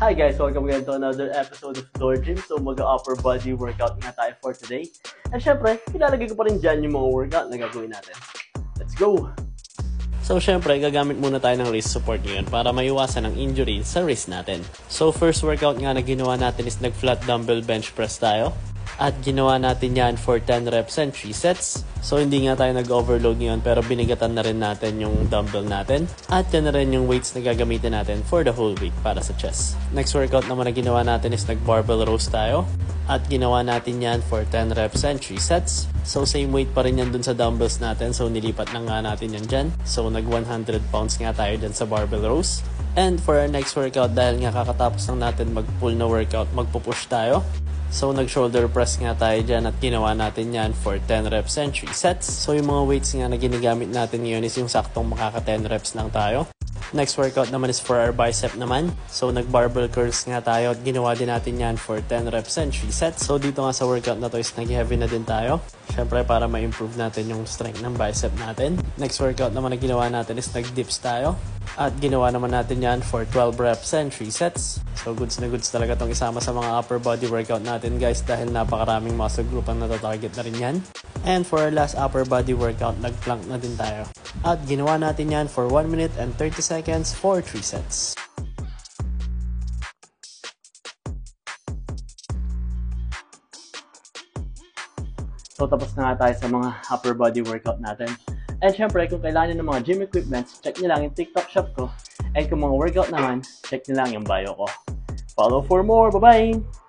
Hi guys, welcome again to another episode of Door Gym. So mag-upper body workout nga tayo for today. And syempre, ilalagay ko pa rin dyan yung mga workout na gagawin natin. Let's go! So syempre, gagamit muna tayo ng wrist support ngayon para maiwasan ang injury sa wrist natin. So first workout nga na ginawa natin is nag-flat dumbbell bench press tayo. At ginawa natin yan for 10 reps and 3 sets. So hindi nga tayo nag-overload ngayon pero binigatan na rin natin yung dumbbell natin. At yan na rin yung weights na gagamitin natin for the whole week para sa chest. Next workout naman na ginawa natin is nag-barbell rows tayo. At ginawa natin yan for 10 reps and 3 sets. So same weight pa rin yan dun sa dumbbells natin. So nilipat na nga natin yan dyan. So nag 100 pounds nga tayo dyan sa barbell rows. And for our next workout, dahil nga kakatapos lang natin mag-pull na workout, magpupush tayo. So, nag-shoulder press nga tayo dyan at ginawa natin yan for 10 reps and 3 sets. So, yung mga weights nga na ginagamit natin ngayon is yung saktong makaka 10 reps lang tayo. Next workout naman is for our bicep naman. So, nag-barbell curls nga tayo at ginawa din natin yan for 10 reps and 3 sets. So, dito nga sa workout na to is nag-heavy na din tayo. Siyempre, para ma-improve natin yung strength ng bicep natin. Next workout naman na ginawa natin is nag-dips tayo. At ginawa naman natin yan for 12 reps and 3 sets. So, goods na goods talaga itong isama sa mga upper body workout natin guys dahil napakaraming muscle group ang natatarget na rin yan. And for our last upper body workout, nag-plank na din tayo. At ginawa natin yan for 1 minute and 30 seconds for 3 sets. So tapos na nga tayo sa mga upper body workout natin. And syempre, kung kailangan nyo ng mga gym equipments, check nyo lang yung TikTok shop ko. And kung mga workout naman, check nyo lang yung bio ko. Follow for more. Bye-bye!